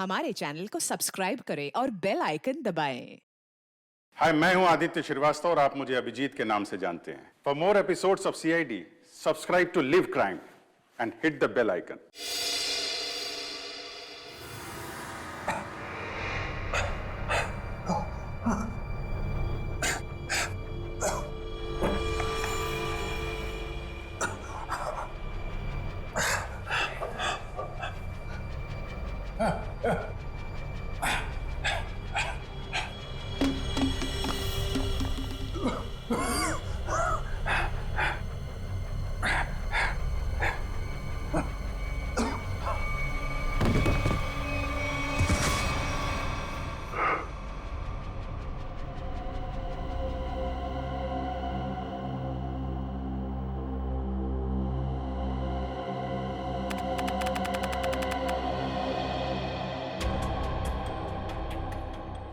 हमारे चैनल को सब्सक्राइब करें और बेल आइकन दबाएं। हाय, मैं हूं आदित्य श्रीवास्तव और आप मुझे अभिजीत के नाम से जानते हैं। For more episodes of CID, subscribe to live crime and hit the bell icon.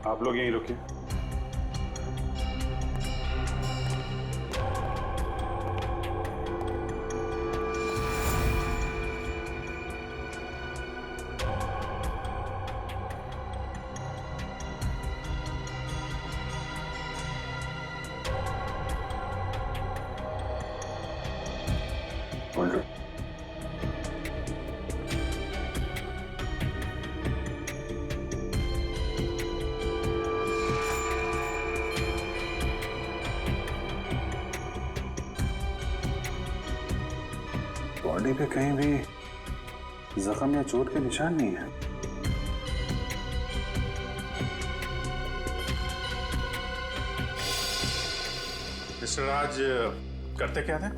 आप लोग यहीं रुकिए। बॉडी पे कहीं भी जख्म या चोट के निशान नहीं है। मिस्टर राज करते क्या थे?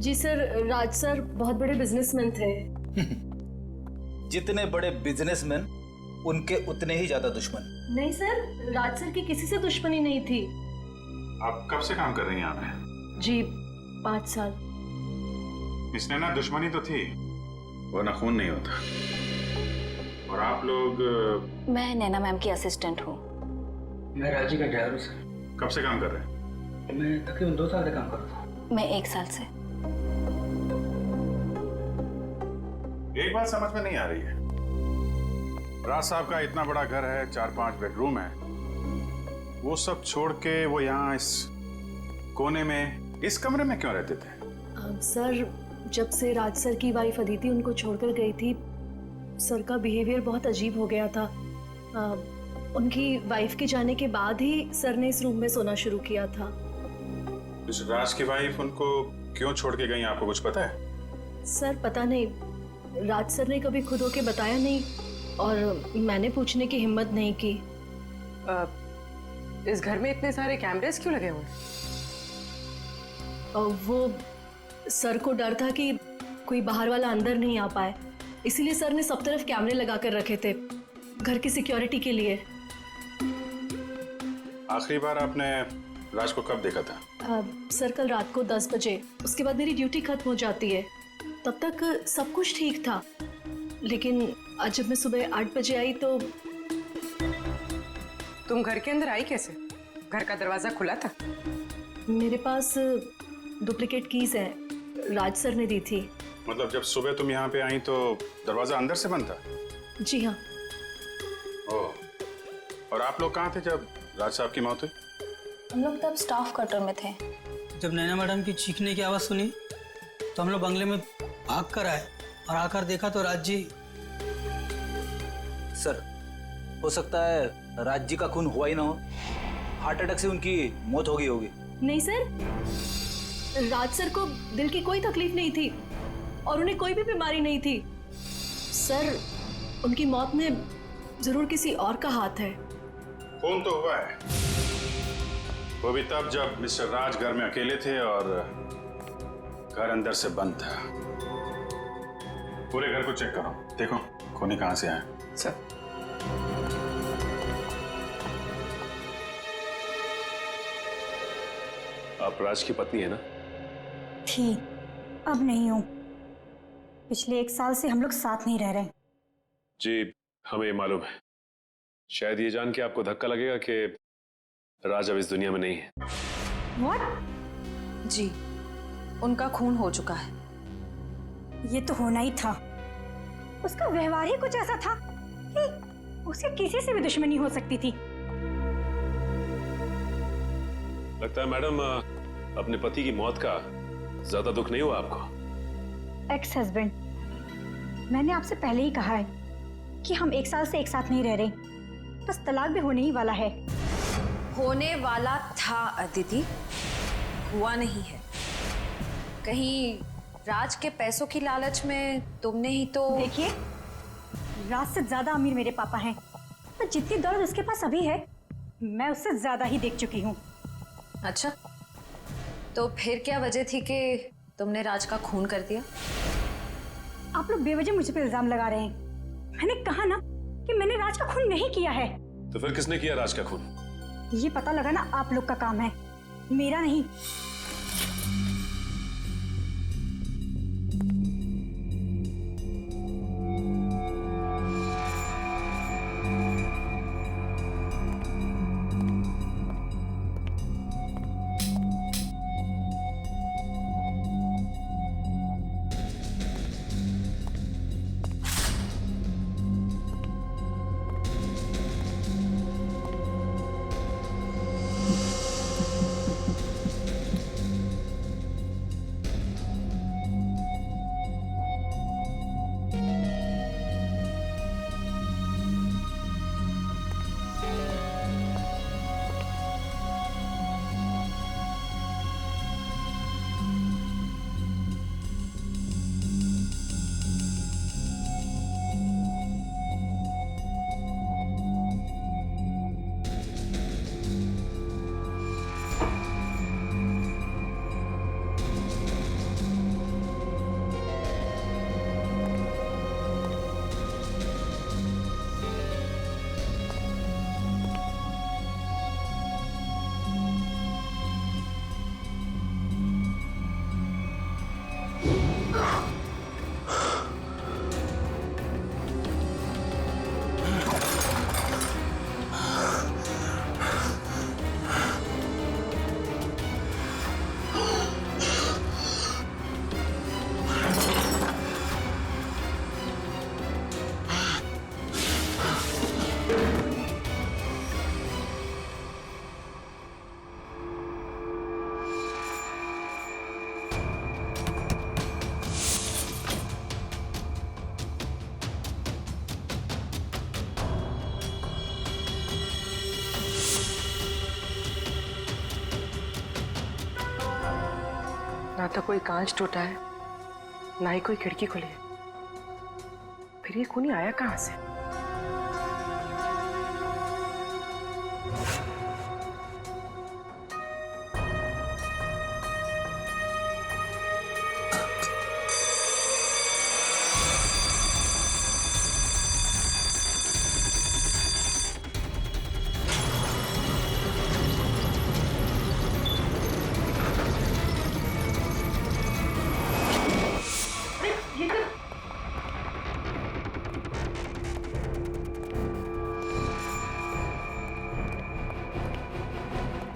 जी सर, राज सर बहुत बड़े बिजनेसमैन थे। जितने बड़े बिजनेसमैन उनके उतने ही ज्यादा दुश्मन। नहीं सर, राज सर की किसी से दुश्मनी नहीं थी। आप कब से काम कर रही हैं यहाँ पे? जी 5 साल। इसने ना दुश्मनी तो थी, वरना खून नहीं होता। और आप लोग? मैं नैना मैम की असिस्टेंट हूँ। मैं राजी का ड्राइवर हूँ सर। कब से काम कर रहे हैं? मैं तकरीबन 2 साल से काम कर रहा था। मैं 1 साल से। एक बात समझ में नहीं आ रही है। राज साहब का इतना बड़ा घर है, 4-5 बेडरूम है, वो सब छोड़ के वो यहाँ इस कोने में, इस कमरे में क्यों रहते थे? सर, जब से राज सर की वाइफ अदिति उनको छोड़कर गई थी, सर का बिहेवियर बहुत अजीब हो गया था। उनकी वाइफ के जाने के बाद ही सर ने इस रूम में सोना शुरू किया था। इस राज की वाइफ उनको क्यों छोड़ के गई, आपको कुछ पता है? सर पता नहीं, राज सर ने कभी खुद होके बताया नहीं और मैंने पूछने की हिम्मत नहीं की। इस घर में इतने सारे कैमरेस क्यों लगे हुए हैं? वो सर को डर था कि कोई बाहर वाला अंदर नहीं आ पाए, इसीलिए सर ने सब तरफ कैमरे लगा कर रखे थे, घर की सिक्योरिटी के लिए। आखिरी बार आपने राज को कब देखा था? सर कल रात को 10 बजे, उसके बाद मेरी ड्यूटी खत्म हो जाती है। तब तक सब कुछ ठीक था, लेकिन आज जब मैं सुबह 8 बजे आई तो। तुम घर के अंदर आई कैसे? घर का दरवाजा खुला था? मेरे पास डुप्लीकेट कीज हैं, राज सर ने दी थी। मतलब जब सुबह तुम यहाँ पे आई तो दरवाजा अंदर से बंद था? जी हाँ। ओह, और आप लोग कहाँ थे जब राज साहब की मौत हुई? हम लोग तब स्टाफ क्वार्टर में थे। जब नैना मैडम की चीखने की आवाज़ सुनी तो हम लोग बंगले में भाग कर आए और आकर देखा तो राज जी। सर, हो सकता है राज जी का खून हुआ ही ना हो, हार्ट अटैक से उनकी मौत हो गई होगी। नहीं सर, राज सर को दिल की कोई तकलीफ नहीं थी और उन्हें कोई भी बीमारी नहीं थी। सर, उनकी मौत में जरूर किसी और का हाथ है। खून तो हुआ है, वो भी तब जब मिस्टर राज घर में अकेले थे और घर अंदर से बंद था। पूरे घर को चेक करो, देखो खूनी कहाँ से आए। सर, आप राज की पत्नी है ना? थी, अब नहीं हूँ। पिछले 1 साल से हम लोग साथ नहीं रह रहे। जी हमें ये मालूम है। शायद ये जान के आपको धक्का लगेगा कि राज अब इस दुनिया में नहीं है। What? जी, उनका खून हो चुका है। ये तो होना ही था। उसका व्यवहार ही कुछ ऐसा था कि उसे किसी से भी दुश्मनी हो सकती थी। लगता है मैडम अपने पति की मौत का ज्यादा दुख नहीं हुआ आपको। एक्स हस्बैंड, मैंने आपसे पहले ही कहा है कि हम 1 साल से एक साथ नहीं रह रहे, बस तलाक भी होने ही वाला है। होने वाला था अदिति, हुआ नहीं है। कहीं राज के पैसों की लालच में तुमने ही तो। देखिए, राज से ज्यादा अमीर मेरे पापा हैं, तो जितनी दौलत उसके पास अभी है मैं उससे ज्यादा ही देख चुकी हूँ। अच्छा, तो फिर क्या वजह थी कि तुमने राज का खून कर दिया? आप लोग बेवजह मुझ पे इल्जाम लगा रहे हैं। मैंने कहा ना कि मैंने राज का खून नहीं किया है। तो फिर किसने किया राज का खून? ये पता लगाना आप लोग का काम है, मेरा नहीं। ना तो कोई कांच टूटा है, ना ही कोई खिड़की खुली है। फिर ये खूनी आया कहां से?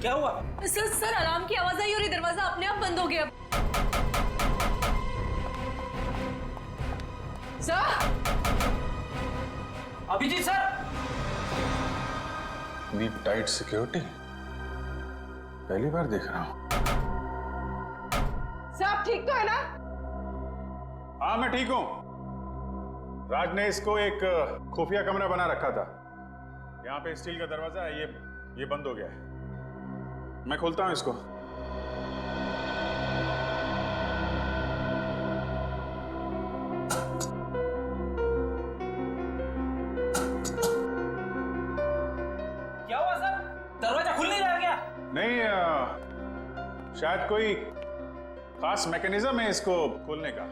क्या हुआ? सर अलार्म की आवाज आई और ये दरवाजा अपने आप बंद हो गया। Sir, Abhijeet sir. इतनी टाइट सिक्योरिटी पहली बार देख रहा हूं। सर आप ठीक तो है ना? हाँ मैं ठीक हूं। राज ने इसको एक खुफिया कमरा बना रखा था। यहाँ पे स्टील का दरवाजा है, ये बंद हो गया है। मैं खोलता हूं इसको। क्या हुआ सर? दरवाजा खुल नहीं रहा क्या? नहीं शायद कोई खास मैकेनिज्म है इसको खोलने का।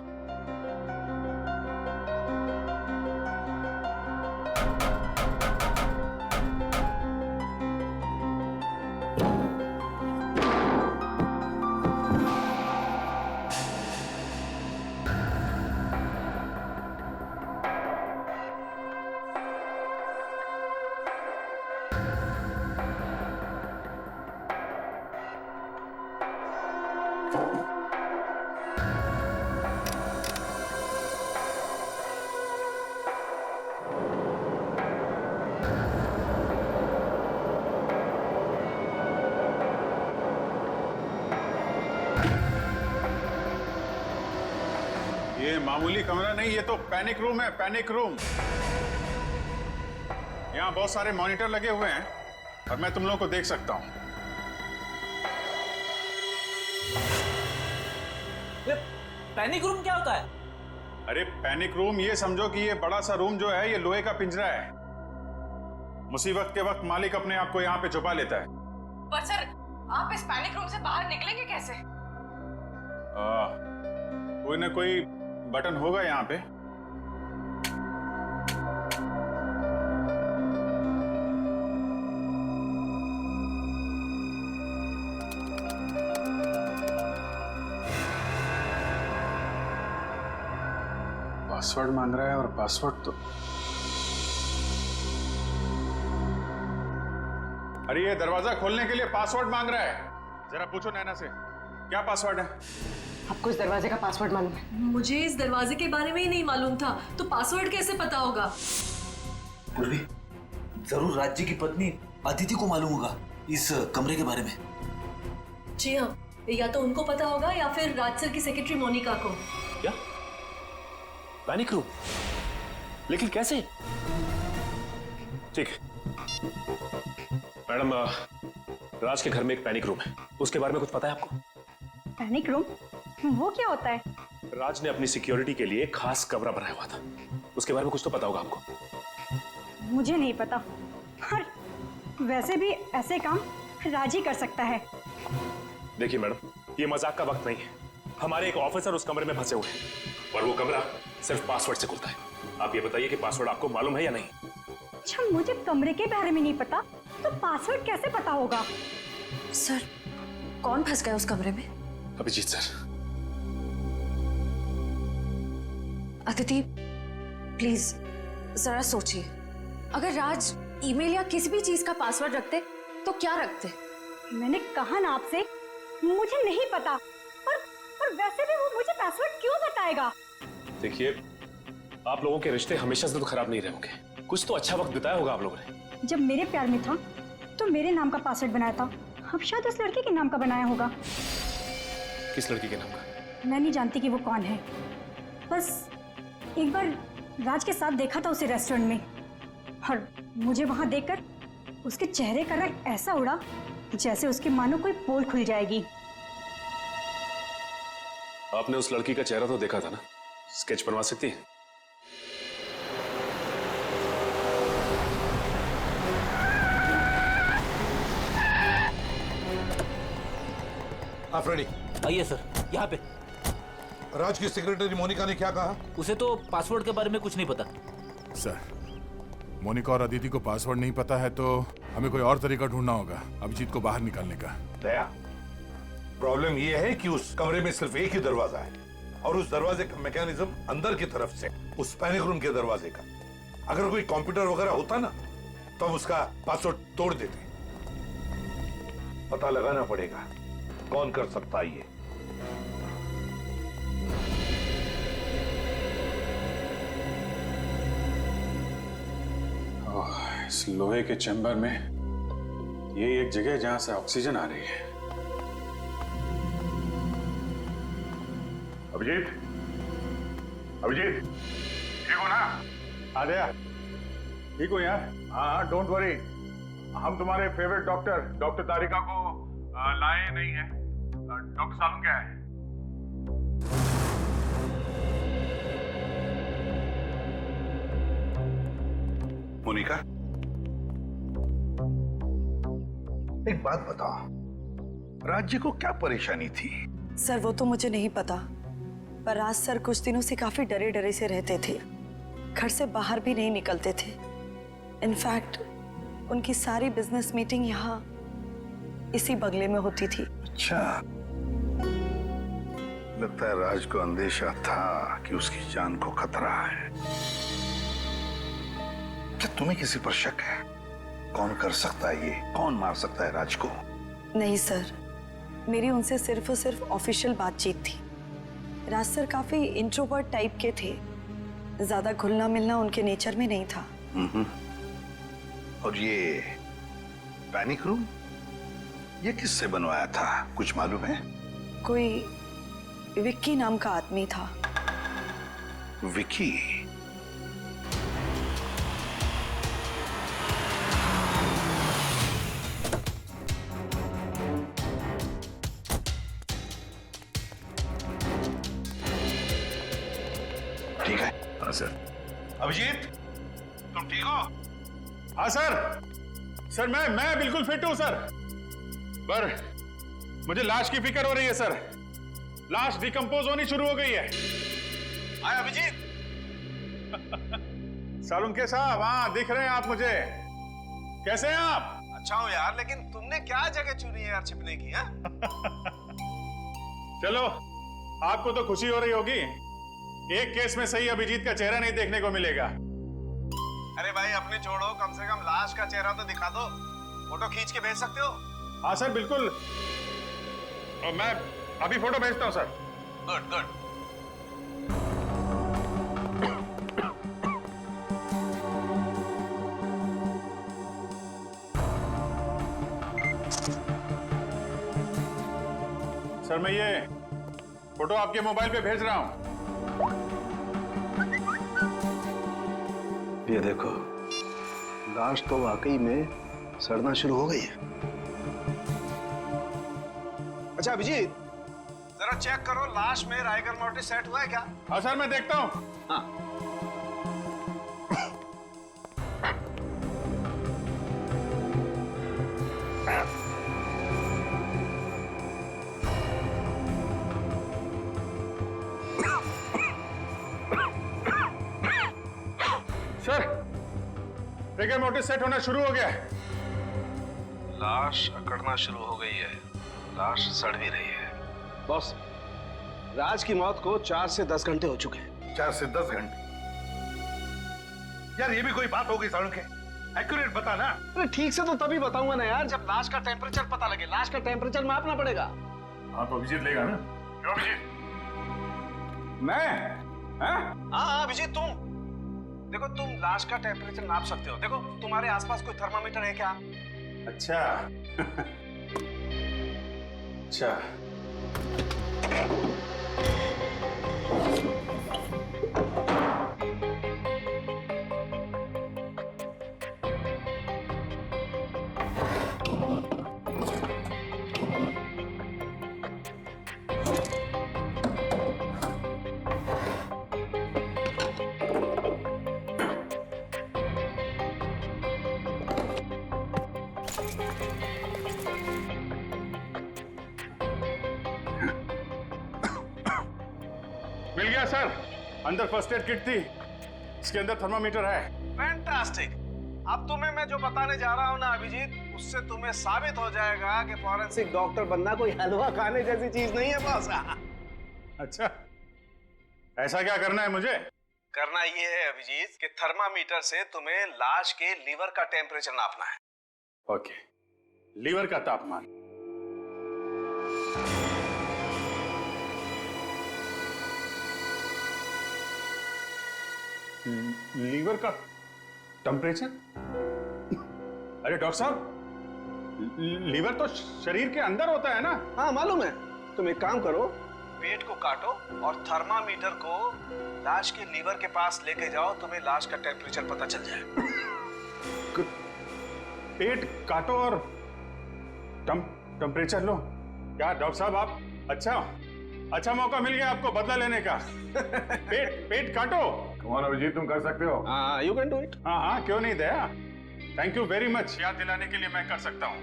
ये मामूली कमरा नहीं, ये तो पैनिक रूम है, पैनिक रूम। यहाँ बहुत सारे मॉनिटर लगे हुए हैं और मैं तुम लोगों को देख सकता हूँ। पैनिक रूम क्या होता है? अरे पैनिक रूम ये समझो कि ये बड़ा सा रूम जो है ये लोहे का पिंजरा है। मुसीबत के वक्त मालिक अपने आप को यहाँ पे छुपा लेता है। पर सर, आप इस पैनिक रूम से बाहर निकलेंगे कैसे? कोई ना कोई बटन होगा यहाँ पे। पासवर्ड मांग रहा है और पासवर्ड तो अरे ये दरवाजा खोलने के लिए पासवर्ड मांग रहा है। जरा पूछो नैना से क्या पासवर्ड है। आपको इस दरवाजे का पासवर्ड मालूम है? मुझे इस दरवाजे के बारे में ही नहीं मालूम था, तो पासवर्ड कैसे पता होगा? पूर्वी, जरूर राज्य की पत्नी अदिति को मालूम होगा इस कमरे के बारे में। जी हाँ, या तो उनको पता होगा या फिर राज सर की सेक्रेटरी मोनिका को। क्या? Panic room? लेकिन कैसे? ठीक है मैडम, राज के घर में एक पैनिक रूम है, उसके बारे में कुछ पता है आपको? Panic room? वो क्या होता है? राज ने अपनी सिक्योरिटी के लिए खास कमरा बनाया हुआ था, उसके बारे में कुछ तो पता होगा आपको। मुझे नहीं पता। और वैसे भी ऐसे काम राज ही कर सकता है। देखिए मैडम, ये मजाक का वक्त नहीं है। हमारे एक ऑफिसर उस कमरे में फंसे हुए हैं और वो कमरा सिर्फ पासवर्ड से खुलता है। आप ये बताइए कि पासवर्ड आपको मालूम है या नहीं? अच्छा, मुझे कमरे के बारे में नहीं पता, तो पासवर्ड कैसे पता होगा? सर, कौन फंस गया उस कमरे में? अभिजीत सर। अदिति, प्लीज जरा सोचिए, अगर राज ईमेल या किसी भी चीज का पासवर्ड रखते तो क्या रखते? मैंने कहा ना आपसे, मुझे नहीं पता। और वैसे भी वो मुझे पासवर्ड क्यों बताएगा? देखिए, आप लोगों के रिश्ते हमेशा से तो खराब नहीं रहे होंगे, कुछ तो अच्छा वक्त बिताया होगा आप लोगों ने। जब मेरे प्यार में था तो मेरे नाम का पासवर्ड बनाया था, अब शायद उस लड़के के नाम का बनाया होगा। किस लड़की के नाम का? मैं नहीं जानती कि वो कौन है, बस एक बार राज के साथ देखा था उसे रेस्टोरेंट में, और मुझे वहां देखकर उसके चेहरे का रंग ऐसा उड़ा जैसे उसकी मानो कोई पोल खुल जाएगी। आपने उस लड़की का चेहरा तो देखा था ना, स्केच बनवा सकती है? आप रेडी? आइए सर, यहाँ पे। राज की सेक्रेटरी मोनिका ने क्या कहा? उसे तो पासवर्ड के बारे में कुछ नहीं पता। सर, मोनिका और अदिति को पासवर्ड नहीं पता है तो हमें कोई और तरीका ढूंढना होगा अभिजीत को बाहर निकालने का। दया, प्रॉब्लम यह है कि उस कमरे में सिर्फ एक ही दरवाजा है और उस दरवाजे का मैकेनिज्म अंदर की तरफ से, उस पैनिक रूम के दरवाजे का। अगर कोई कंप्यूटर वगैरह होता ना तो हम उसका पासवर्ड तोड़ देते। पता लगाना पड़ेगा कौन कर सकता है ये। इस लोहे के चैम्बर में ये एक जगह है जहां से ऑक्सीजन आ रही है। अभिजीत, अभिजीत, ठीक हो ना? आ गया। ठीक हो यार? हाँ, डोंट वरी। हम तुम्हारे फेवरेट डॉक्टर तारिका को लाए नहीं है। डॉक्टर साहब क्या है? मोनिका, एक बात बताओ, राज्य को क्या परेशानी थी? सर, वो तो मुझे नहीं पता, पर राज सर कुछ दिनों से काफी डरे डरे से रहते थे, घर से बाहर भी नहीं निकलते थे। इनफैक्ट उनकी सारी बिजनेस मीटिंग यहाँ इसी बंगले में होती थी। अच्छा, लगता है राज को अंदेशा था कि उसकी जान को खतरा है। क्या तुम्हें किसी पर शक है? कौन कर सकता है ये? कौन मार सकता है राज को? नहीं सर, मेरी उनसे सिर्फ और सिर्फ ऑफिशियल बातचीत थी। राज सर काफी इंट्रोवर्ट टाइप के थे, ज्यादा घुलना मिलना उनके नेचर में नहीं था। और ये पैनिक रूम, ये किससे बनवाया था, कुछ मालूम है? कोई विक्की नाम का आदमी था। विकी। ठीक है। हाँ सर। अभिजीत, तुम ठीक हो? हाँ सर। सर मैं बिल्कुल फिट हूं सर, पर मुझे लाश की फिक्र हो रही है सर। लाश डिकम्पोज होनी शुरू हो गई है। आए अभिजीत। सालुंके साहब, हाँ दिख रहे हैं आप मुझे। कैसे हैं आप? अच्छा हो यार, लेकिन तुमने क्या जगह चुनी है यार छिपने की? हाँ? चलो, आपको तो खुशी हो रही होगी, एक केस में सही अभिजीत का चेहरा नहीं देखने को मिलेगा। अरे भाई अपने छोड़ो, कम से कम लाश का चेहरा तो दिखा दो, फोटो खींच के भेज सकते हो? हाँ सर बिल्कुल, और मैं अभी फोटो भेजता हूँ सर। Good good. सर मैं ये फोटो आपके मोबाइल पे भेज रहा हूँ। ये देखो, लाश तो वाकई में सड़ना शुरू हो गई है। अच्छा अभिजीत, जरा चेक करो लाश में राइगर मोर्टिस सेट हुआ है क्या? हाँ सर मैं देखता हूँ। हाँ। सर राइगर मोर्टिस सेट होना शुरू हो गया है। लाश अकड़ना शुरू हो गई है, लाश सड़ भी रही है। बॉस, राज की मौत को 4 से 10 घंटे हो चुके हैं। 4 से 10 घंटे? यार ये भी कोई बात हो गई सालुंके? एक्यूरेट बता ना। अरे ठीक से तो तभी बताऊंगा ना यार, जब लाश का टेम्परेचर पता लगे। लाश का टेम्परेचर मापना पड़ेगा। हाँ तो अभिजीत लेगा ना? क्यों अभिजीत? मैं? हाँ अभिजीत, तुम देखो, तुम लाश का टेम्परेचर नाप सकते हो। देखो तुम्हारे आसपास कोई थर्मामीटर है क्या? अच्छा। अच्छा। मिल गया सर, अंदर फर्स्ट एड किट थी, इसके अंदर थर्मामीटर है। फैंटास्टिक। अब तुम्हें मैं जो बताने जा रहा हूं ना अभिजीत, उससे तुम्हें साबित हो जाएगा कि फॉरेंसिक डॉक्टर बनना कोई हलवा खाने जैसी चीज नहीं है बॉस। अच्छा, ऐसा क्या करना है मुझे? करना ये है अभिजीत कि थर्मामीटर से तुम्हें लाश के लीवर का टेम्परेचर नापना है। ओके, लीवर का तापमान। लीवर का टेम्परेचर? अरे डॉक्टर साहब, लीवर तो शरीर के अंदर होता है ना? हाँ मालूम है। तुम एक काम करो, पेट को काटो और थर्मामीटर को लाश के लीवर के पास लेके जाओ, तुम्हें लाश का टेम्परेचर पता चल जाए। पेट काटो और टेम्परेचर लो? क्या डॉक्टर साहब आप अच्छा मौका मिल गया आपको बदला लेने का। पेट काटो। कौन अभिजीत, तुम कर सकते हो? हाँ यू कैन डू इट। हाँ क्यों नहीं दया, थैंक यू वेरी मच। याद दिलाने के लिए मैं कर सकता हूँ।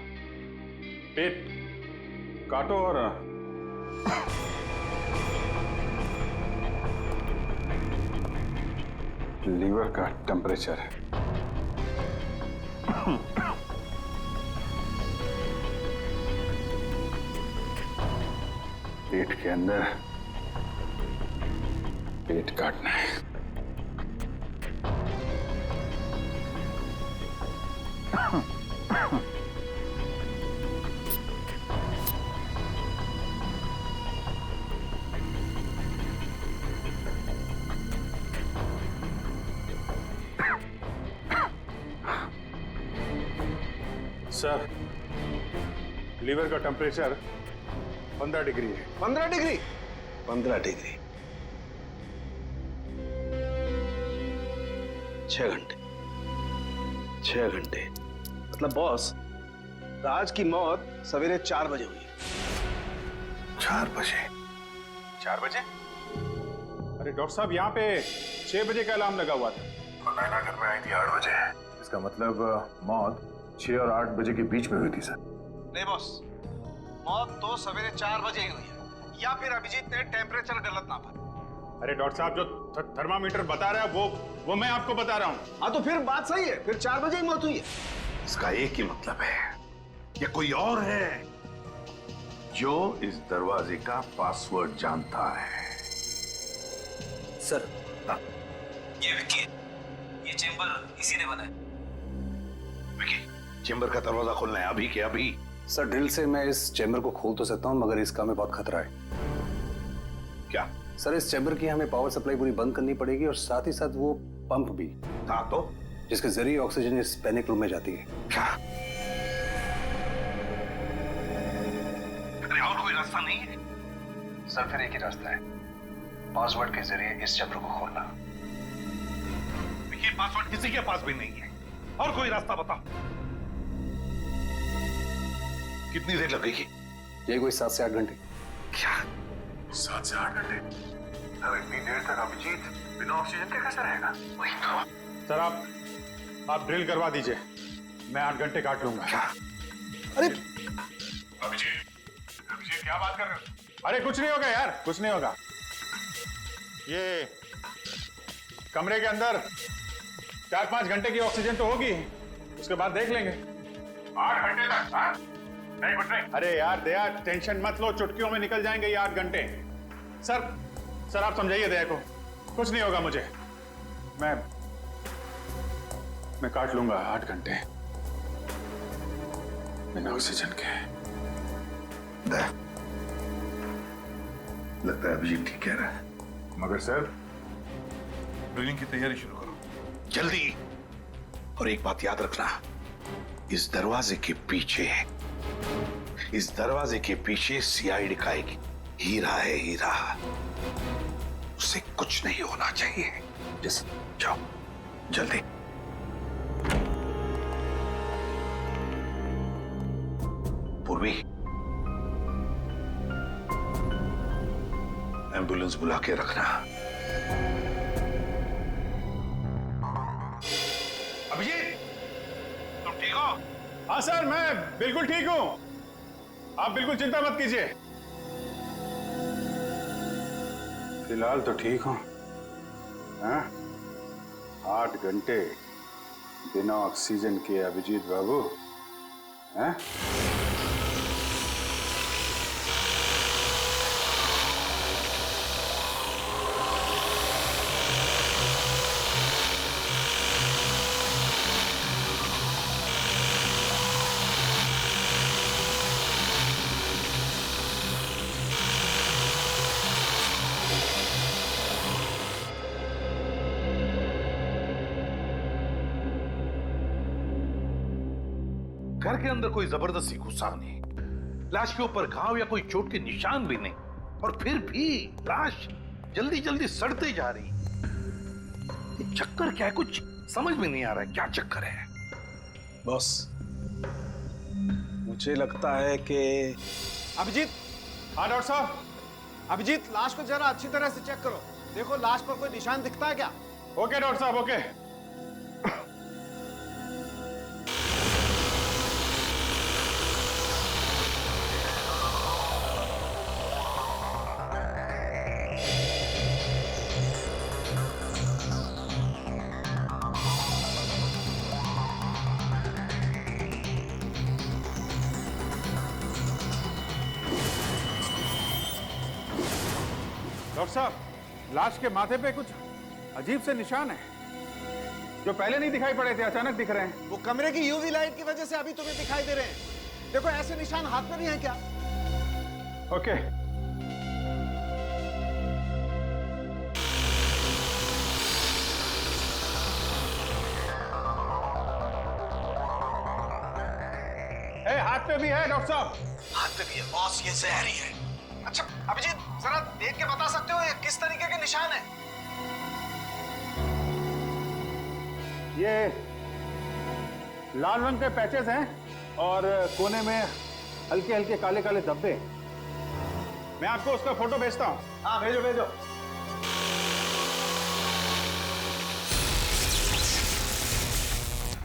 पेट काटो और लीवर का टेम्परेचर। पेट के अंदर पेट काटना है। सर, लीवर का टेम्परेचर 15 डिग्री है। 15 डिग्री? 15 डिग्री। 6 घंटे 6 घंटे मतलब बॉस, राज की मौत सवेरे 4 बजे हुई है। 4 बजे? 4 बजे? अरे डॉक्टर साहब, यहाँ पे 6 बजे का अलार्म लगा हुआ था। नैना घर में आई थी 8 बजे। इसका मतलब मौत 6 और 8 बजे के बीच में हुई थी सर। नहीं बॉस, मौत तो सवेरे 4 बजे ही हुई है, या फिर अभिजीत ने टेम्परेचर गलत नापा। अरे डॉक्टर साहब, जो थर्मामीटर बता रहा है वो मैं आपको बता रहा हूँ। हाँ तो फिर बात सही है, फिर 4 बजे ही मौत हुई है। इसका एक ही मतलब है, ये कोई और है जो इस दरवाजे का पासवर्ड जानता है। सर, ये विक्की है, ये चेंबर इसी ने बनाया। विक्की, चेंबर का दरवाजा खोलना है अभी के अभी। सर, ड्रिल से मैं इस चेंबर को खोल तो सकता हूँ, मगर इस काम में बहुत खतरा है। क्या? सर, इस चेंबर की हमें पावर सप्लाई पूरी बंद करनी पड़ेगी और साथ ही साथ वो पंप भी। हाँ तो? जिसके जरिए ऑक्सीजन इस पैनिक रूम में जाती है। क्या? अरे और कोई रास्ता नहीं है? सर, फिर एक ही रास्ता है, पासवर्ड के जरिए इस चेंबर को खोलना। ये पासवर्ड किसी के पास भी नहीं है, और कोई रास्ता बता। कितनी देर लगेगी? ये कोई 7 से 8 घंटे। क्या 7 से 8 घंटे? अरे इतनी देर तक अभिजीत बिना ऑक्सीजन के कैसे रहेगा? वही तो। सर, आप ड्रिल करवा दीजिए, मैं 8 घंटे काट लूंगा। क्या? अरे अभिजीत क्या बात कर रहे हो? अरे कुछ नहीं होगा यार, कुछ नहीं होगा। ये कमरे के अंदर 4-5 घंटे की ऑक्सीजन तो होगी, उसके बाद देख लेंगे। 8 घंटे तक? हाँ? नहीं कुछ नहीं। अरे यार दया, टेंशन मत लो, चुटकियों में निकल जाएंगे ये 8 घंटे। सर आप समझाइए दया को, कुछ नहीं होगा मुझे, मैं काट लूंगा 8 घंटे बिना ऑक्सीजन के। लगता है अभिजीत ठीक कह रहा है, मगर सर, ड्रिलिंग की तैयारी शुरू करो जल्दी। और एक बात याद रखना, इस दरवाजे के पीछे सीआईडी का एक हीरा है, हीरा। उसे कुछ नहीं होना चाहिए। जैसे जाओ जल्दी। पूर्वी, एम्बुलेंस बुला के रखना। अभिजीत, तुम ठीक हो? हाँ सर, मैं बिल्कुल ठीक हूं, आप बिल्कुल चिंता मत कीजिए। फिलहाल तो ठीक हूं। हाँ? 8 घंटे बिना ऑक्सीजन के अभिजीत बाबू, हैं? घर के अंदर कोई जबरदस्ती घुसा नहीं, लाश के ऊपर घाव या कोई चोट के निशान भी नहीं, और फिर भी लाश जल्दी जल्दी सड़ते जा रही। ये चक्कर क्या है, कुछ समझ में नहीं आ रहा है, क्या चक्कर है? बॉस, मुझे लगता है कि अभिजीत। हाँ डॉक्टर साहब। अभिजीत, लाश को जरा अच्छी तरह से चेक करो, देखो लाश पर कोई निशान दिखता है क्या? ओके डॉक्टर साहब, ओके। डॉक्टर साहब, लाश के माथे पे कुछ अजीब से निशान है, जो पहले नहीं दिखाई पड़े थे, अचानक दिख रहे हैं। वो कमरे की यूवी लाइट की वजह से अभी तुम्हें दिखाई दे रहे हैं। देखो ऐसे निशान हाथ में भी हैं क्या? ओके। हाथ पे भी है डॉक्टर साहब। हाथ पे भी है बॉस, ये जहरी है। अच्छा अभिजीत, जरा देख के बता सकते हो ये किस तरीके के निशान है? ये लाल रंग के पैचेस हैं और कोने में हल्के हल्के काले काले धब्बे। मैं आपको उसका फोटो भेजता हूँ। हाँ भेजो भेजो।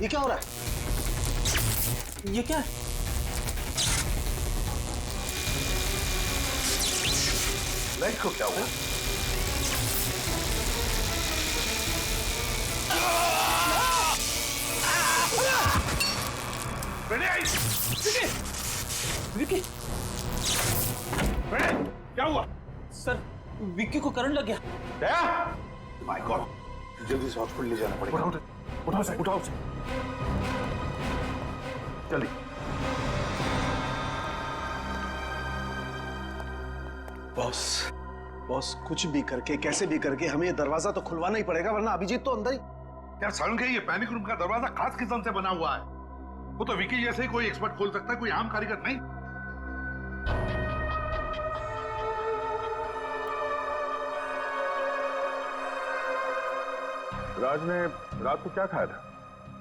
ये क्या हो रहा है? ये क्या है? लाइट को क्या हुआ? विक्की, क्या हुआ? सर विक्की को करंट लग गया। माय गॉड, जल्दी से हॉस्पिटल ले जाना पड़ेगा। उठाओ से, उठाओ से। जल्दी। बॉस कुछ भी करके कैसे भी करके हमें ये दरवाजा तो खुलवाना ही पड़ेगा, वरना अभिजीत तो अंदर ही। यार सारुण के ये पैनिक रूम का दरवाजा खास किस्म से बना हुआ है। वो तो विकी जैसे ही कोई एक्सपर्ट खोल सकता है, कोई आम कारीगर नहीं। राज ने रात को क्या खाया था?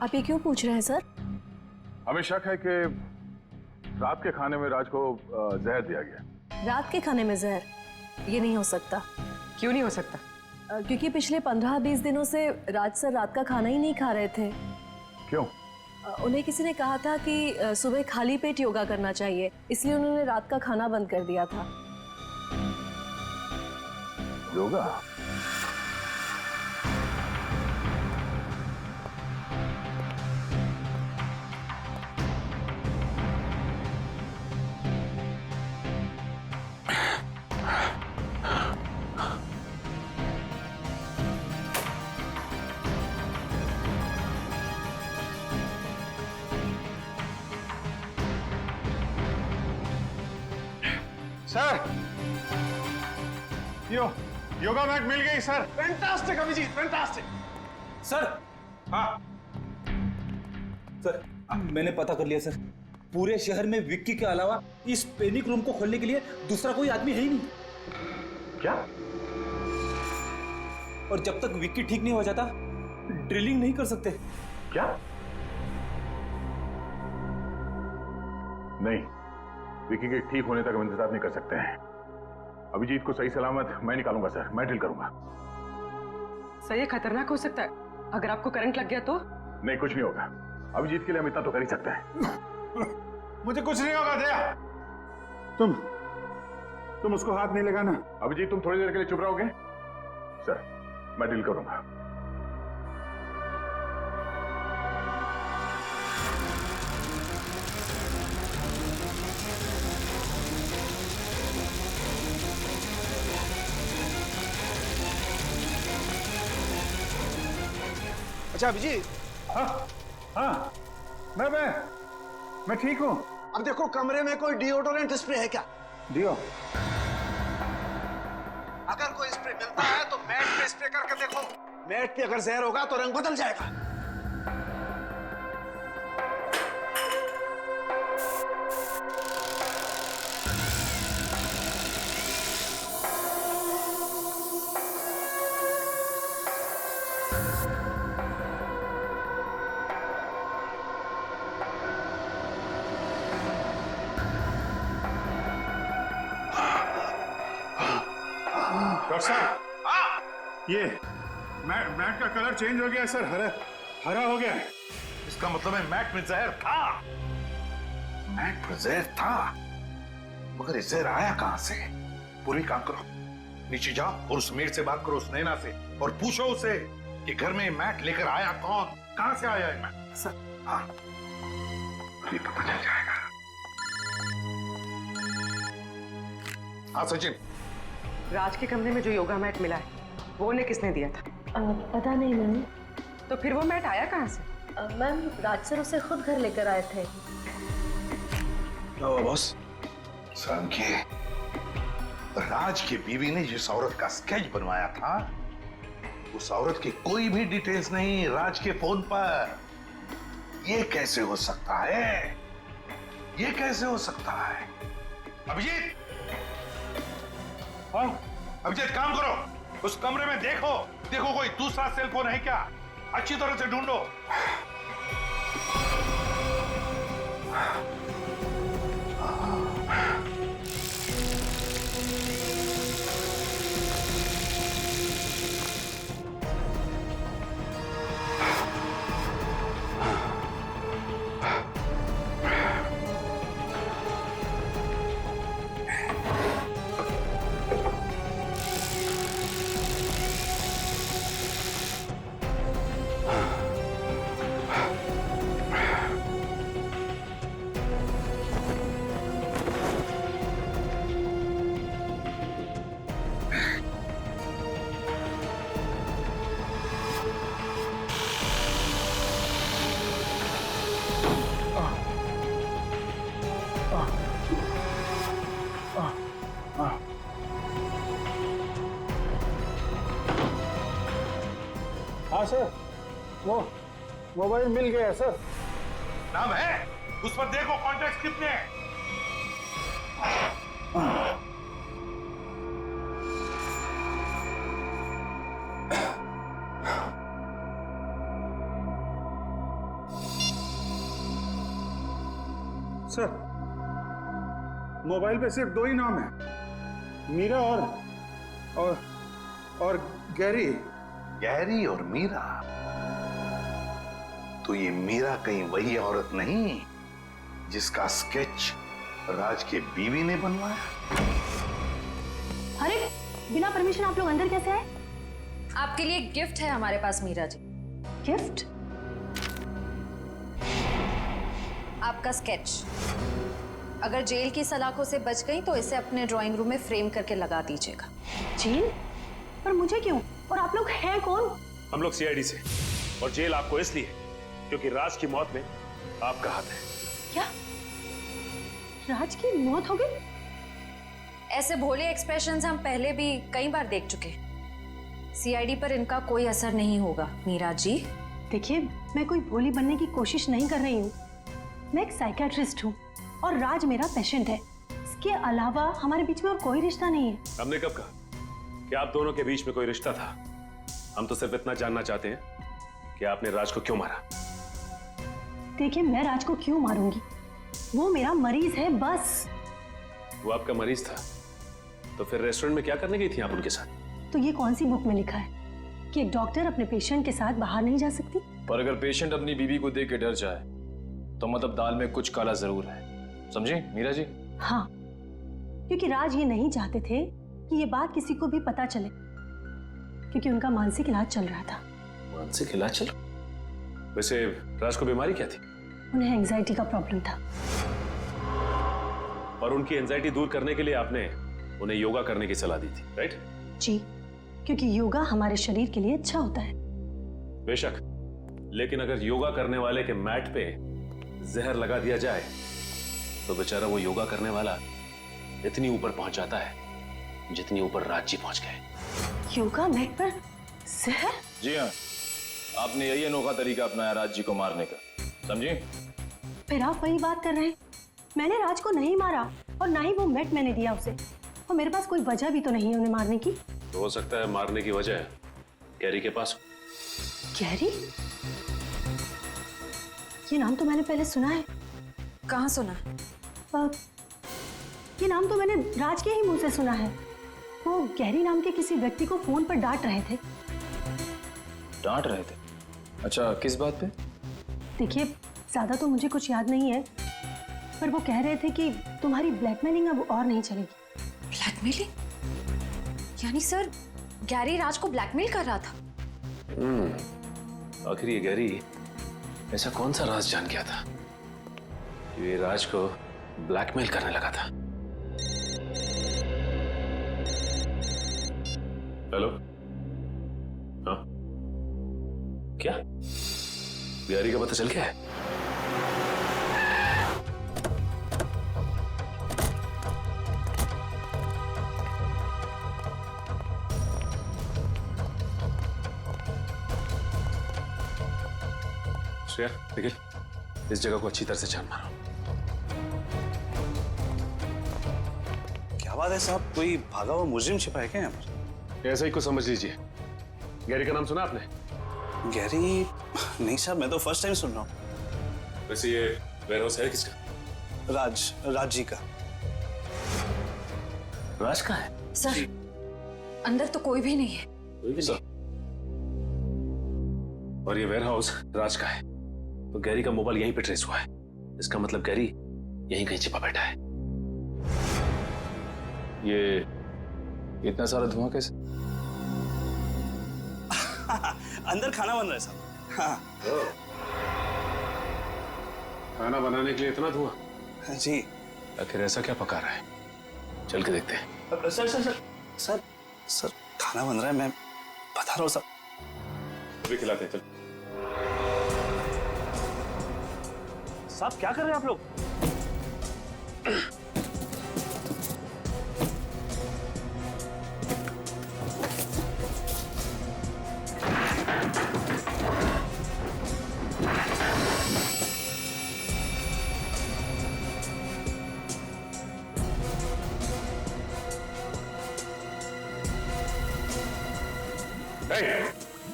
आप ये क्यों पूछ रहे हैं सर? हमें शक है कि रात के खाने में राज को जहर दिया गया। रात के खाने में जहर? ये नहीं हो सकता। क्यों नहीं हो सकता? क्योंकि पिछले 15-20 दिनों से राज सर रात का खाना ही नहीं खा रहे थे। क्यों? उन्हें किसी ने कहा था कि सुबह खाली पेट योगा करना चाहिए, इसलिए उन्होंने रात का खाना बंद कर दिया था। योगा? सर, योगा मैट मिल गई sir. Fantastic Abhijeet, fantastic. Sir, हाँ सर मैंने पता कर लिया सर। पूरे शहर में विक्की के अलावा इस पैनिक रूम को खोलने के लिए दूसरा कोई आदमी है ही नहीं। क्या? और जब तक विक्की ठीक नहीं हो जाता ड्रिलिंग नहीं कर सकते। क्या? नहीं, विकी के ठीक होने तक हम इंतजार नहीं कर सकते हैं। अभिजीत को सही सलामत मैं निकालूंगा सर, मैं ड्रिल करूंगा। सर ये खतरनाक हो सकता है, अगर आपको करंट लग गया तो? नहीं, कुछ नहीं होगा। अभिजीत के लिए हम इतना तो कर ही सकते हैं। मुझे कुछ नहीं होगा दया। तुम उसको हाथ नहीं लगाना। अभिजीत तुम थोड़ी देर के लिए चुप रहोगे? सर मैं डील करूंगा। अच्छा अभिजीत। हाँ मैं ठीक हूँ। अब देखो कमरे में कोई डिओडोरेंट स्प्रे है क्या? डिओ? अगर कोई स्प्रे मिलता है तो मैट पे स्प्रे करके देखो। मैट पे अगर जहर होगा तो रंग बदल जाएगा। डॉक्टर साहब, ये मैट का कलर चेंज हो गया सर, हरा हो गया है। इसका मतलब है मैट में जहर था। मैट में जहर था, मगर ये जहर आया कहां से? पूरी काम करो, नीचे जाओ और उस मेड से बात करो, उस नैना से, और पूछो उसे कि घर में मैट लेकर आया कौन, कहां से आया है मैट। सर हाँ, ये पता चल जाएगा। हाँ सचिन, राज के कमरे में जो योगा मैट मिला है वो उन्हें किसने दिया था? पता नहीं मैम। तो फिर वो मैट आया कहाँ से? मैम राज सर उसे खुद घर लेकर आए थे। क्या हुआ बॉस? संख्य, राज की बीवी ने जिस औरत का स्केच बनवाया था, उस औरत की कोई भी डिटेल्स नहीं राज के फोन पर। ये कैसे हो सकता है? ये कैसे हो सकता है? अभिजीत, हाँ अभिजीत काम करो, उस कमरे में देखो कोई दूसरा सेल फोन है क्या? अच्छी तरह से ढूंढो। हाँ सर, वो मोबाइल मिल गया सर। नाम है उस पर, देखो कॉन्टैक्ट कितने हैं। सर, मोबाइल पे सिर्फ 2 ही नाम है, मीरा और गैरी। गैरी और मीरा? तो ये मीरा कहीं वही औरत नहीं जिसका स्केच राज के बीवी ने बनवाया? अरे बिना परमिशन आप लोग अंदर कैसे आए? आपके लिए गिफ्ट है हमारे पास मीरा जी। गिफ्ट? आपका स्केच। अगर जेल की सलाखों से बच गई तो इसे अपने ड्राइंग रूम में फ्रेम करके लगा दीजिएगा। जेल? पर मुझे क्यों? और आप लोग हैं कौन? हम लोग सीआईडी से, और जेल आपको इसलिए क्योंकि राज की मौत में आपका हाथ है। क्या? राज की मौत हो गई? ऐसे भोले एक्सप्रेशंस हम पहले भी कई बार देख चुके हैं। सीआईडी पर इनका कोई असर नहीं होगा मीरा जी। देखिए, मैं कोई भोली बनने की कोशिश नहीं कर रही हूँ। मैं एक साइकियाट्रिस्ट हूँ और राज मेरा पेशेंट है। इसके अलावा हमारे बीच में और कोई रिश्ता नहीं है। हमने कब कहा कि आप दोनों के बीच में कोई रिश्ता था? हम तो सिर्फ इतना जानना चाहते हैं कि आपने राज को क्यों मारा। देखिए, मैं राज को क्यों मारूंगी? वो मेरा मरीज है, बस। वो आपका मरीज था तो फिर रेस्टोरेंट में क्या करने गई थी आप उनके साथ? तो ये कौन सी बुक में लिखा है कि एक डॉक्टर अपने पेशेंट के साथ बाहर नहीं जा सकती? और अगर पेशेंट अपनी बीवी को देख के डर जाए तो मतलब दाल में कुछ काला जरूर है, समझे मीरा जी? हाँ, क्योंकि राज ये नहीं चाहते थे कि ये बात किसी को भी पता चले, क्योंकि उनका मानसिक इलाज चल रहा था। मानसिक इलाज चल? वैसे राज को बीमारी क्या थी? उन्हें एंजाइटी का प्रॉब्लम था। और उनकी एंजाइटी दूर करने के लिए आपने उन्हें योगा करने की सलाह दी थी, राइट? जी, क्योंकि योगा हमारे शरीर के लिए अच्छा होता है। बेशक, लेकिन अगर योगा करने वाले के मैट पे जहर लगा दिया जाए तो बेचारा वो योगा करने वाला इतनी ऊपर पहुंच जाता है जितनी ऊपर राज जी पहुंच गए। योगा मैट पर जहर? जी हाँ, आपने यही अनोखा तरीका अपनाया राज जी को मारने का, समझे? फिर आप वही बात कर रहे हैं। मैंने राज को नहीं मारा और ना ही वो मैट मैंने दिया उसे, और मेरे पास कोई वजह भी तो नहीं है उन्हें मारने की। तो हो सकता है मारने की वजह गैरी के पास। गैरी? ये नाम तो मैंने पहले सुना है। कहाँ सुना? ये नाम तो मैंने राज के ही मुंह से सुना है। वो गैरी नाम के किसी व्यक्ति को फोन पर डांट रहे थे। डांट रहे थे? अच्छा, किस बात पे? देखिए, ज्यादा तो मुझे कुछ याद नहीं है, पर वो कह रहे थे कि तुम्हारी ब्लैकमेलिंग अब और नहीं चलेगी। ब्लैकमेलिंग? यानी सर गैरी राज को ब्लैकमेल कर रहा था? आखिर ये गैरी ऐसा कौन सा राज जान गया था कि ये राज को ब्लैकमेल करने लगा था? हेलो? हाँ, क्या गैरी का पता चल गया है? श्रेया, निखिल, इस जगह को अच्छी तरह से छान मारो। क्या बात है साहब, कोई भागा हुआ मुजरिम छिपा है क्या यहाँ पर? ऐसा ही कुछ समझ लीजिए। गैरी का नाम सुना आपने? गैरी नहीं साहब, मैं तो फर्स्ट टाइम सुन रहा हूँ। वैसे ये वेयरहाउस है किसका? राज जी का। राज का है? सर अंदर तो कोई भी नहीं है। कोई भी नहीं। और ये वेयरहाउस राज का है, तो गैरी का मोबाइल यहीं पे ट्रेस हुआ है। इसका मतलब गैरी यहीं कहीं छिपा बैठा है। ये इतना सारा धुआं कैसे? अंदर खाना बन रहा है साहब। हाँ। खाना बनाने के लिए इतना धुआं? जी। आखिर ऐसा क्या पका रहा है? चल के देखते हैं। Sir sir sir sir sir खाना बन रहा है, मैं बता रहा हूँ सब। अभी खिलाते हैं, चल। साहब क्या कर रहे हैं आप लोग?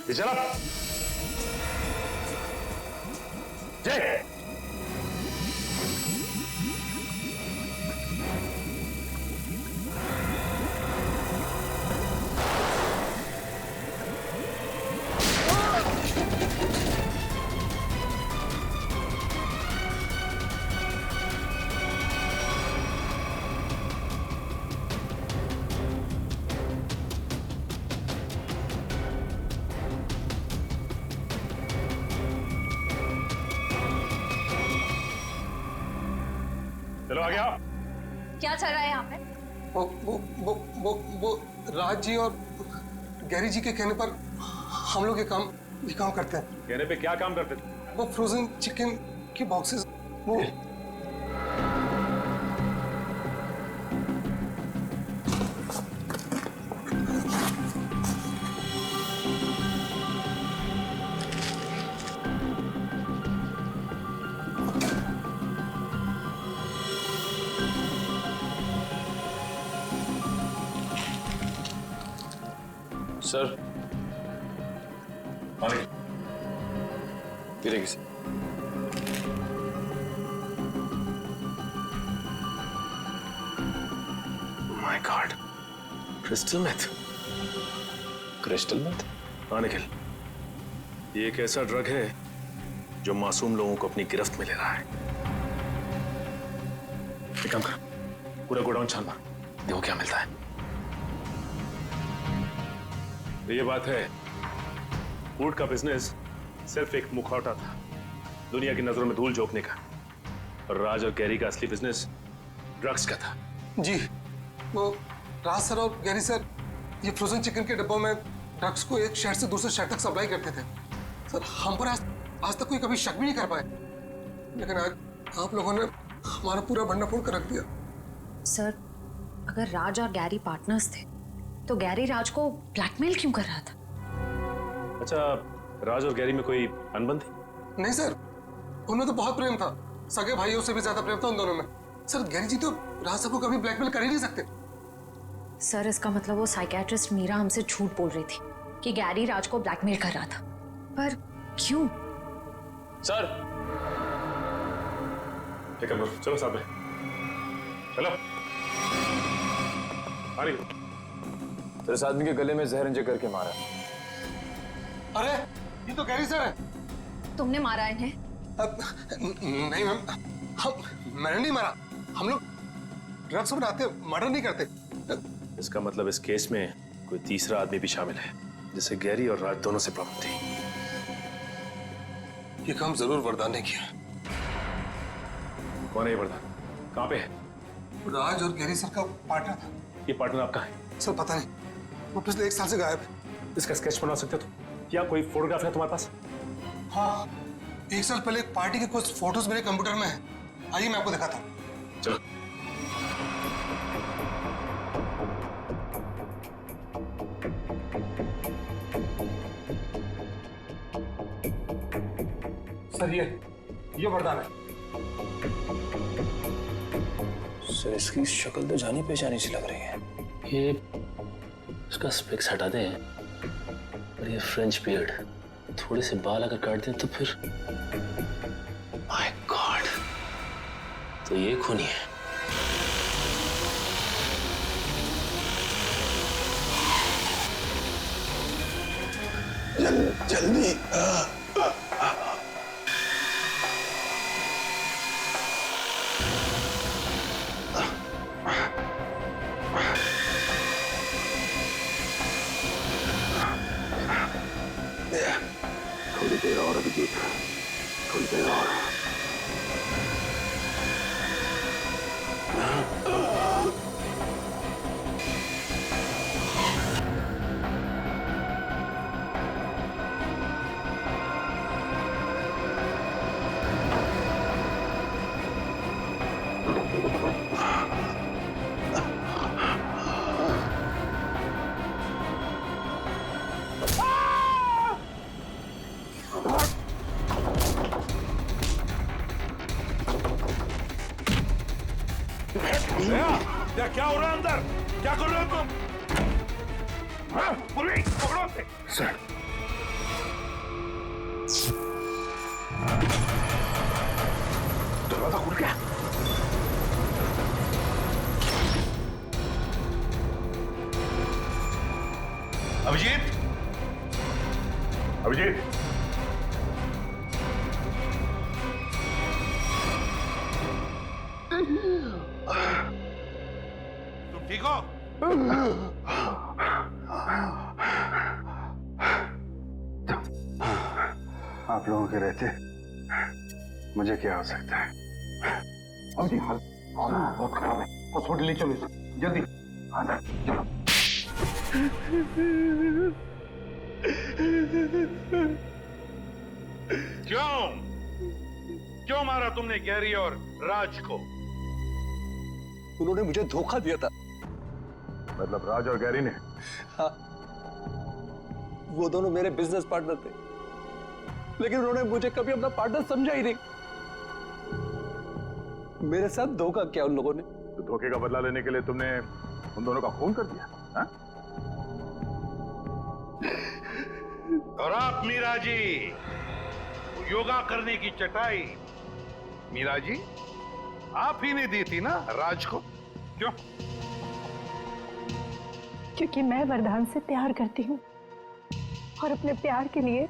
ये चला जय। चलो आ गया। क्या चल रहा है यहाँ पे? वो राज जी और गैरी जी के कहने पर हम लोग ये काम करते हैं। कहने पे क्या काम करते थे? वो फ्रोजन चिकन के बॉक्सेस वो सर गिरेगी sir. My god, crystal meth. Crystal meth? हाँ निखिल, ये एक ऐसा ड्रग है जो मासूम लोगों को अपनी गिरफ्त में ले रहा है। एक काम कर, पूरा गोडाउन छान मार, देखो क्या मिलता है। तो ये बात है, फूड का बिजनेस सिर्फ एक मुखौटा था दुनिया की नजरों में धूल झोंकने का, और राज और गैरी का असली बिजनेस ड्रग्स का था। जी, वो राज सर और गैरी सर ये फ्रोजन चिकन के डब्बों में ड्रग्स को एक शहर से दूसरे शहर तक सप्लाई करते थे। सर हम पर आज तक कोई कभी शक भी नहीं कर पाए, लेकिन आज आप लोगों ने हमारा पूरा भंडाफोड़ कर रख दिया। सर अगर राज और गैरी पार्टनर्स थे तो गैरी राज को ब्लैकमेल क्यों कर रहा था? अच्छा, राज और गैरी में कोई अनबन थी? नहीं सर, उनमें तो बहुत प्रेम था, सगे भाइयों से भी ज्यादा प्रेम था उन दोनों में। सर गैरी जी तो राज सर को कभी ब्लैकमेल कर ही नहीं सकते। सर इसका मतलब वो साइकियाट्रिस्ट मीरा हमसे झूठ बोल रही थी कि गैरी राज को ब्लैकमेल कर रहा था, पर क्यों? सर ठीक है, चलो साहब, चलो। सर इस आदमी के गले में जहर इंजेक्ट करके मारा। अरे ये तो गैरी सर है। तुमने मारा इन्हें? नहीं मैम, मैंने नहीं मारा। हम लोग ड्रग्स बनाते, मर्डर नहीं करते। इसका मतलब इस केस में कोई तीसरा आदमी भी शामिल है, जिसे गैरी और राज दोनों से प्रॉब्लम थी। ये काम जरूर वरदान ने किया। कौन है ये वरदान? कहाँ पे है? राज और गैरी सर का पार्टनर था। ये पार्टनर आपका है? सर पता नहीं, वो पिछले 1 साल से गायब है। इसका स्केच बना सकते हो तुम? या कोई फोटोग्राफ है तुम्हारे पास? हाँ, 1 साल पहले एक पार्टी के कुछ फोटोज मेरे कंप्यूटर में है। आइए मैं आपको दिखाता हूँ। चलो। सर ये वरदान है। सर इसकी शक्ल तो जानी पहचानी सी लग रही है। ये इसका स्पेक्स हटा दें, और ये फ्रेंच बियर्ड थोड़े से बाल अगर काट दें तो फिर माय गॉड, तो ये खूनी है। जल्दी थोड़ी देर और अभिजीत, थोड़ी देर और। क्या हो रहा है अंदर? क्या कर रहे हो तुम? पुलिस पकड़ो उसे। सर दरवाजा खुल गया। अभिजीत, अभिजीत, ठीक हो? आप लोगों के रहते मुझे क्या हो सकता है? अभी हाल बहुत खराब है, हॉस्पिटल ले चलो इसे, जल्दी। चलो। क्यों मारा तुमने गैरी और राज को? उन्होंने मुझे धोखा दिया था। मतलब राज और गैरी ने? हाँ, वो दोनों मेरे बिजनेस पार्टनर थे, लेकिन उन्होंने मुझे कभी अपना पार्टनर समझा ही नहीं। मेरे साथ धोखा किया उन लोगों ने। तो धोखे का बदला लेने के लिए तुमने उन दोनों का खून कर दिया, हा? और आप मीरा जी, योगा करने की चटाई मीरा जी आप ही ने दी थी ना राज को? क्यों? क्योंकि मैं वरदान से प्यार करती हूँ और अपने प्यार के लिए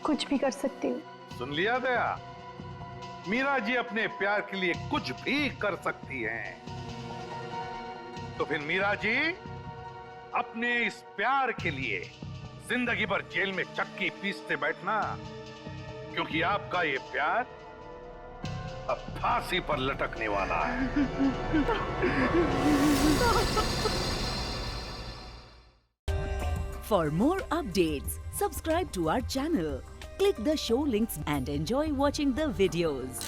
कुछ भी कर सकती हूँ। सुन लिया दया, मीरा जी अपने प्यार के लिए कुछ भी कर सकती हैं। तो फिर मीरा जी अपने इस प्यार के लिए जिंदगी भर जेल में चक्की पीसते बैठना, क्योंकि आपका ये प्यार अब फांसी पर लटकने वाला है। For more updates, subscribe to our channel, click the show links and enjoy watching the videos.